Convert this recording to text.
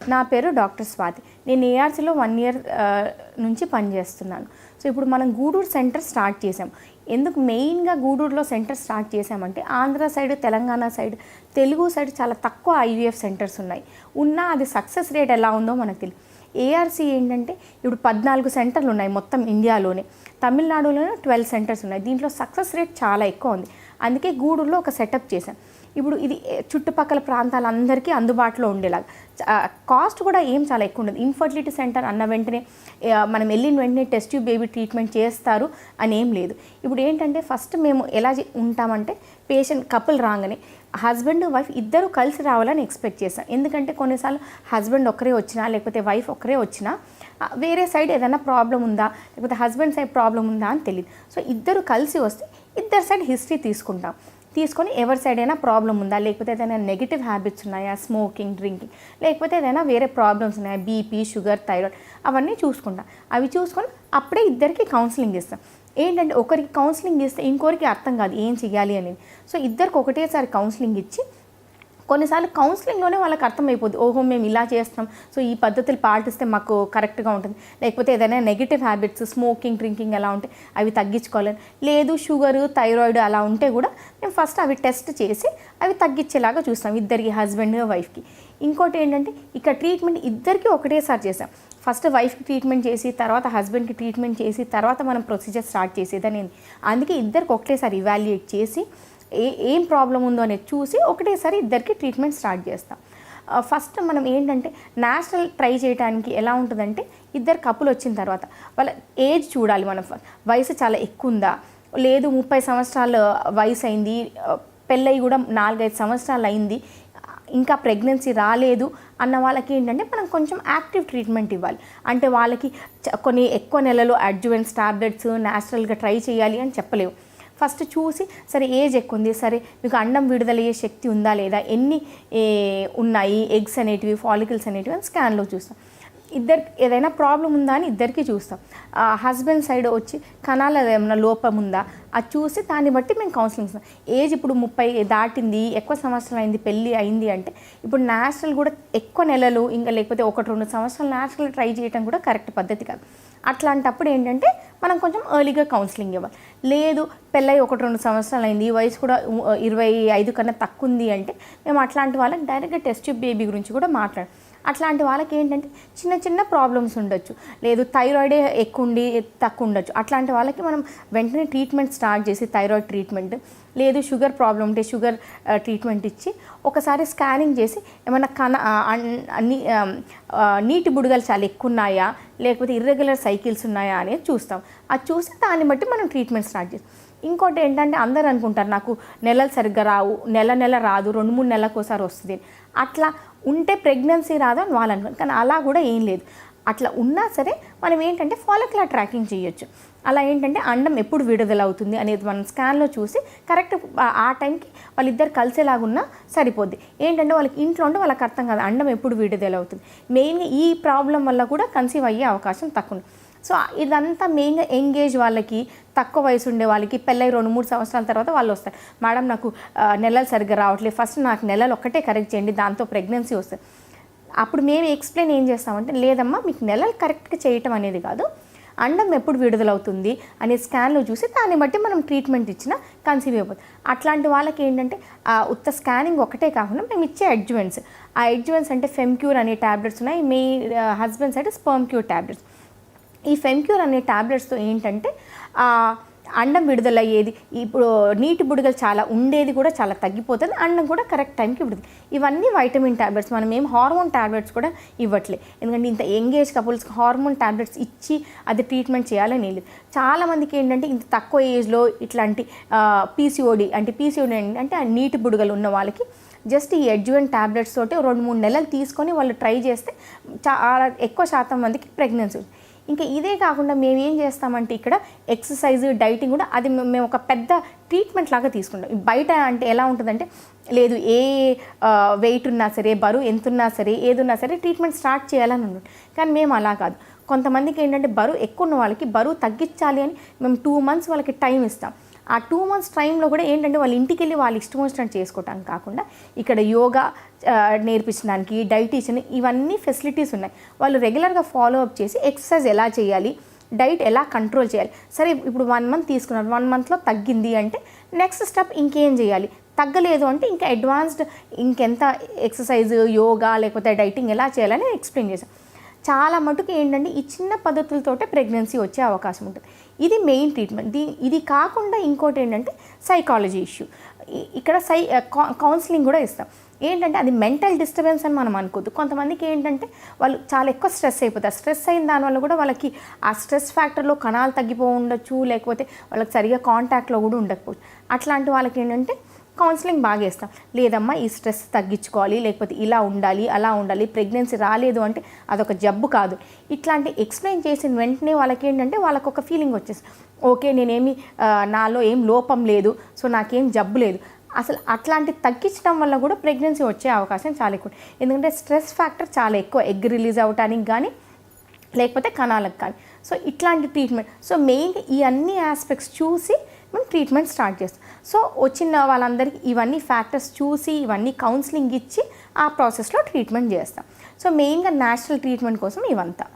నా పేరు డాక్టర్ స్వాతి. నేను ఏఆర్సీలో 1 ఇయర్ నుంచి పనిచేస్తున్నాను. సో ఇప్పుడు మనం గూడూరు సెంటర్ స్టార్ట్ చేసాం. ఎందుకు మెయిన్గా గూడూరులో సెంటర్ స్టార్ట్ చేసామంటే Andhra side, Telangana side, Telugu side చాలా తక్కువ ఐవీఎఫ్ సెంటర్స్ ఉన్నాయి. ఉన్నా అది సక్సెస్ రేట్ ఎలా ఉందో మనకు తెలియదు. ఏఆర్సీ ఏంటంటే ఇప్పుడు 14 సెంటర్లు ఉన్నాయి మొత్తం ఇండియాలోనే. తమిళనాడులోనే 12 సెంటర్స్ ఉన్నాయి. దీంట్లో సక్సెస్ రేట్ చాలా ఎక్కువ ఉంది. అందుకే గూడూరులో ఒక సెటప్ చేశాం. ఇప్పుడు ఇది చుట్టుపక్కల ప్రాంతాలందరికీ అందుబాటులో ఉండేలాగా. కాస్ట్ కూడా ఏం చాలా ఎక్కువ ఉండదు. ఇన్ఫర్టిలిటీ సెంటర్ అన్న వెంటనే మనం వెళ్ళిన వెంటనే టెస్ట్ ట్యూబ్ బేబీ ట్రీట్మెంట్ చేస్తారు అని ఏం లేదు. ఇప్పుడు ఏంటంటే ఫస్ట్ మేము ఎలా ఉంటామంటే పేషెంట్ కపుల్ రాగానే హస్బెండ్ వైఫ్ ఇద్దరు కలిసి రావాలని ఎక్స్పెక్ట్ చేస్తాం. ఎందుకంటే కొన్నిసార్లు హస్బెండ్ ఒక్కరే వచ్చినా లేకపోతే వైఫ్ ఒక్కరే వచ్చినా వేరే సైడ్ ఏదైనా ప్రాబ్లం ఉందా లేకపోతే హస్బెండ్ సైడ్ ప్రాబ్లం ఉందా అని తెలియదు. సో ఇద్దరు కలిసి వస్తే ఇద్దరు సైడ్ హిస్టరీ తీసుకొని ఎవరి సైడ్ అయినా ప్రాబ్లం ఉందా లేకపోతే ఏదైనా నెగిటివ్ హ్యాబిట్స్ ఉన్నాయా, స్మోకింగ్, డ్రింకింగ్, లేకపోతే ఏదైనా వేరే ప్రాబ్లమ్స్ ఉన్నాయా, బీపీ, షుగర్, థైరాయిడ్, అవన్నీ చూసుకుంటాం. అవి చూసుకొని అప్పుడే ఇద్దరికి కౌన్సిలింగ్ ఇస్తాం. ఏంటంటే ఒకరికి కౌన్సిలింగ్ ఇస్తే ఇంకొకరికి అర్థం కాదు ఏం చేయాలి అనేది. సో ఇద్దరికి ఒకటేసారి కౌన్సిలింగ్ ఇచ్చి కొన్నిసార్లు కౌన్సిలింగ్లోనే వాళ్ళకి అర్థమైపోద్ది, ఓహో మేము ఇలా చేస్తాం, సో ఈ పద్ధతులు పాటిస్తే మాకు కరెక్ట్గా ఉంటుంది. లేకపోతే ఏదైనా నెగిటివ్ హ్యాబిట్స్, స్మోకింగ్, డ్రింకింగ్ ఎలా ఉంటే అవి తగ్గించుకోవాలని, లేదు షుగరు, థైరాయిడ్ అలా ఉంటే కూడా మేము ఫస్ట్ అవి టెస్ట్ చేసి అవి తగ్గించేలాగా చూస్తాం ఇద్దరికి, హస్బెండ్, వైఫ్కి. ఇంకోటి ఏంటంటే ఇక్కడ ట్రీట్మెంట్ ఇద్దరికి ఒకటేసారి చేసాం. ఫస్ట్ వైఫ్కి ట్రీట్మెంట్ చేసి తర్వాత హస్బెండ్కి ట్రీట్మెంట్ చేసి తర్వాత మనం ప్రొసీజర్ స్టార్ట్ చేసేదని. అందుకే ఇద్దరికి ఒకటేసారి ఇవాల్యుయేట్ చేసి ఏం ప్రాబ్లం ఉందో అనేది చూసి ఒకటేసారి ఇద్దరికి ట్రీట్మెంట్ స్టార్ట్ చేస్తాం. ఫస్ట్ మనం ఏంటంటే నేచురల్ ట్రై చేయడానికి ఎలా ఉంటుందంటే ఇద్దరు కపుల్ వచ్చిన తర్వాత వాళ్ళ ఏజ్ చూడాలి. మనం వయసు చాలా ఎక్కువ ఉందా, లేదు 30 సంవత్సరాల వయసు అయింది, పెళ్ళయి కూడా 4-5 సంవత్సరాలు అయింది, ఇంకా ప్రెగ్నెన్సీ రాలేదు అన్న వాళ్ళకి ఏంటంటే మనం కొంచెం యాక్టివ్ ట్రీట్మెంట్ ఇవ్వాలి. అంటే వాళ్ళకి కొన్ని ఎక్కువ నెలలు అడ్జువెంట్స్, టాబ్లెట్స్ న్యాచురల్గా ట్రై చేయాలి అని చెప్పలేవు. ఫస్ట్ చూసి సరే ఏజ్ ఎక్కువ ఉంది, సరే మీకు అండం విడుదలయ్యే శక్తి ఉందా లేదా, ఎన్ని ఉన్నాయి ఎగ్స్ అనేటివి, ఫాలికల్స్ అనేటివి అని స్కాన్లో చూస్తాం. ఇద్దరికి ఏదైనా ప్రాబ్లం ఉందా అని ఇద్దరికి చూస్తాం. హస్బెండ్ సైడ్ వచ్చి కణాల ఏమైనా లోపం ఉందా అది చూసి దాన్ని బట్టి మేము కౌన్సిలింగ్ ఇస్తాం. ఏజ్ ఇప్పుడు 30 దాటింది, ఎక్కువ సంవత్సరాలు అయింది, పెళ్ళి అయింది అంటే ఇప్పుడు న్యాచురల్ కూడా ఎక్కువ నెలలు ఇంకా లేకపోతే 1-2 సంవత్సరాలు న్యాచురల్ ట్రై చేయడం కూడా కరెక్ట్ పద్ధతి కాదు. అట్లాంటప్పుడు ఏంటంటే మనం కొంచెం ఎర్లీగా కౌన్సిలింగ్ ఇవ్వాలి. లేదు పెళ్ళై 1-2 సంవత్సరాలు అయింది, వయసు కూడా 25 కన్నా తక్కువ ఉంది అంటే మేము అట్లాంటి వాళ్ళకి డైరెక్ట్గా టెస్ట్ ట్యూబ్ బేబీ గురించి కూడా మాట్లాడాం. అట్లాంటి వాళ్ళకి ఏంటంటే చిన్న ప్రాబ్లమ్స్ ఉండొచ్చు, లేదు థైరాయిడే ఎక్కువ ఉండి తక్కువ ఉండొచ్చు. అట్లాంటి వాళ్ళకి మనం వెంటనే ట్రీట్మెంట్ స్టార్ట్ చేసి థైరాయిడ్ ట్రీట్మెంట్, లేదు షుగర్ ప్రాబ్లం ఉంటే షుగర్ ట్రీట్మెంట్ ఇచ్చి ఒకసారి స్కానింగ్ చేసి ఏమైనా నీటి బుడగలు చాలా ఎక్కువ ఉన్నాయా లేకపోతే ఇర్రెగ్యులర్ సైకిల్స్ ఉన్నాయా అనేది చూస్తాం. అది చూసి దాన్ని బట్టి మనం ట్రీట్మెంట్ స్టార్ట్ చేస్తాం. ఇంకోటి ఏంటంటే అందరూ అనుకుంటారు నాకు నెలలు సరిగ్గా రావు, నెల రాదు, 2-3 నెలలకు ఒకసారి వస్తుంది, అట్లా ఉంటే ప్రెగ్నెన్సీ రాదు అని వాళ్ళు అనుకుంటారు. కానీ అలా కూడా ఏం లేదు. అట్లా ఉన్నా సరే మనం ఏంటంటే ఫాలిక్యులర్ ట్రాకింగ్ చేయొచ్చు. అలా ఏంటంటే అండం ఎప్పుడు విడుదలవుతుంది అనేది మనం స్కాన్లో చూసి కరెక్ట్ ఆ టైంకి వాళ్ళిద్దరు కలిసేలాగున్నా సరిపోద్ది. ఏంటంటే వాళ్ళకి ఇంట్లో ఉండి వాళ్ళకి అర్థం కాదు అండం ఎప్పుడు విడుదలవుతుంది. మెయిన్గా ఈ ప్రాబ్లం వల్ల కూడా కన్సీవ్ అయ్యే అవకాశం తక్కువ. సో ఇదంతా మెయిన్గా ఎంగేజ్ వాళ్ళకి, తక్కువ వయసు ఉండే వాళ్ళకి, పెళ్ళై 2-3 సంవత్సరాల తర్వాత వాళ్ళు వస్తారు, మేడం నాకు నెలలు సరిగ్గా రావట్లేదు, ఫస్ట్ నాకు నెలలు ఒక్కటే కరెక్ట్ చేయండి, దాంతో ప్రెగ్నెన్సీ వస్తుంది. అప్పుడు మేము ఎక్స్ప్లెయిన్ ఏం చేస్తామంటే లేదమ్మా మీకు నెలలు కరెక్ట్గా చేయటం అనేది కాదు, అండం ఎప్పుడు విడుదలవుతుంది అనే స్కాన్లో చూసి దాన్ని బట్టి మనం ట్రీట్మెంట్ ఇచ్చినా కన్సీవ్ అయిపోతుంది. అట్లాంటి వాళ్ళకి ఏంటంటే ఉత్త స్కానింగ్ ఒకటే కాకుండా మేము ఇచ్చే అడ్జువెంట్స్, ఆ అడ్జువెంట్స్ అంటే ఫెమ్క్యూర్ అనే ట్యాబ్లెట్స్ ఉన్నాయి, మీ husband side sperm cure tablets. ఈ ఫెమ్క్యూర్ అనే ట్యాబ్లెట్స్తో ఏంటంటే అండం విడుదలయ్యేది, ఇప్పుడు నీటి బుడగలు చాలా ఉండేది కూడా చాలా తగ్గిపోతుంది, అండం కూడా కరెక్ట్ టైంకి విడుదల. ఇవన్నీ వైటమిన్ ట్యాబ్లెట్స్, మనం ఏం హార్మోన్ ట్యాబ్లెట్స్ కూడా ఇవ్వట్లేదు. ఎందుకంటే ఇంత యంగేజ్ కపుల్స్కి హార్మోన్ ట్యాబ్లెట్స్ ఇచ్చి అది ట్రీట్మెంట్ చేయాలని లేదు. చాలామందికి ఏంటంటే ఇంత తక్కువ ఏజ్లో ఇట్లాంటి పీసీఓడి అంటే ఆ నీటి బుడగలు ఉన్న వాళ్ళకి జస్ట్ ఈ అడ్జువెంట్ ట్యాబ్లెట్స్ తోటి 2-3 నెలలు తీసుకొని వాళ్ళు ట్రై చేస్తే చాలా ఎక్కువ శాతం మందికి ప్రెగ్నెన్సీ. ఇంకా ఇదే కాకుండా మేము ఏం చేస్తామంటే ఇక్కడ ఎక్సర్సైజ్, డైటింగ్ కూడా అది మేము ఒక పెద్ద ట్రీట్మెంట్ లాగా తీసుకుంటాం. బయట అంటే ఎలా ఉంటుందంటే లేదు ఏ వెయిట్ ఉన్నా సరే, బరువు ఎంత ఉన్నా సరే, ఏదున్నా సరే ట్రీట్మెంట్ స్టార్ట్ చేయాలని ఉంటుంది. కానీ మేము అలా కాదు. కొంతమందికి ఏంటంటే బరువు ఎక్కువ ఉన్న వాళ్ళకి బరువు తగ్గించాలి అని మేము 2 months వాళ్ళకి టైం ఇస్తాం. ఆ 2 months టైంలో కూడా ఏంటంటే వాళ్ళ ఇంటికి వెళ్ళి వాళ్ళు ఇష్టం వచ్చినట్టు చేసుకోవటానికి కాకుండా ఇక్కడ యోగా నేర్పించడానికి, డైటీషియన్, ఇవన్నీ ఫెసిలిటీస్ ఉన్నాయి. వాళ్ళు రెగ్యులర్గా ఫాలో అప్ చేసి ఎక్సర్సైజ్ ఎలా చేయాలి, డైట్ ఎలా కంట్రోల్ చేయాలి. సరే ఇప్పుడు 1 month తీసుకున్నారు, 1 monthలో తగ్గింది అంటే నెక్స్ట్ స్టెప్ ఇంకేం చేయాలి, తగ్గలేదు అంటే ఇంకా అడ్వాన్స్డ్ ఇంకెంత ఎక్సర్సైజ్, యోగా లేకపోతే డైటింగ్ ఎలా చేయాలని ఎక్స్ప్లెయిన్ చేశాం. చాలా మటుకు ఏంటంటే ఈ చిన్న పద్ధతులతోటే ప్రెగ్నెన్సీ వచ్చే అవకాశం ఉంటుంది. ఇది మెయిన్ ట్రీట్మెంట్. ఇది కాకుండా ఇంకోటి ఏంటంటే సైకాలజీ ఇష్యూ. ఇక్కడ కౌన్సిలింగ్ కూడా ఇస్తాం. ఏంటంటే అది మెంటల్ డిస్టర్బెన్స్ అని మనం అనుకోద్దు. కొంతమందికి ఏంటంటే వాళ్ళు చాలా ఎక్కువ స్ట్రెస్ అయిపోతారు. స్ట్రెస్ అయిన దానివల్ల కూడా వాళ్ళకి ఆ స్ట్రెస్ ఫ్యాక్టర్లో కణాలు తగ్గిపో ఉండొచ్చు, లేకపోతే వాళ్ళకి సరిగా కాంటాక్ట్లో కూడా ఉండకపోవచ్చు. అట్లాంటి వాళ్ళకి ఏంటంటే కౌన్సిలింగ్ బాగా ఇస్తాం. లేదమ్మా ఈ స్ట్రెస్ తగ్గించుకోవాలి, లేకపోతే ఇలా ఉండాలి, అలా ఉండాలి, ప్రెగ్నెన్సీ రాలేదు అంటే అదొక జబ్బు కాదు. ఇట్లాంటి ఎక్స్ప్లెయిన్ చేసిన వెంటనే వాళ్ళకి ఏంటంటే వాళ్ళకు ఒక ఫీలింగ్ వచ్చేస్తుంది, ఓకే నేనేమి నాలో ఏం లోపం లేదు, సో నాకేం జబ్బు లేదు. అసలు అట్లాంటి తగ్గించడం వల్ల కూడా ప్రెగ్నెన్సీ వచ్చే అవకాశం చాలా ఎక్కువ. ఎందుకంటే స్ట్రెస్ ఫ్యాక్టర్ చాలా ఎక్కువ, ఎగ్ రిలీజ్ అవ్వటానికి కానీ లేకపోతే కణాలకు కానీ. సో ఇట్లాంటి ట్రీట్మెంట్, సో మెయిన్ ఈ అన్ని ఆస్పెక్ట్స్ చూసి మనం ట్రీట్మెంట్ స్టార్ట్ చేస్తాం. సో వచ్చిన వాళ్ళందరికీ ఇవన్నీ ఫ్యాక్టర్స్ చూసి ఇవన్నీ కౌన్సిలింగ్ ఇచ్చి ఆ ప్రాసెస్లో ట్రీట్మెంట్ చేస్తాం. సో మెయిన్గా న్యాచురల్ ట్రీట్మెంట్ కోసం ఇవంతా.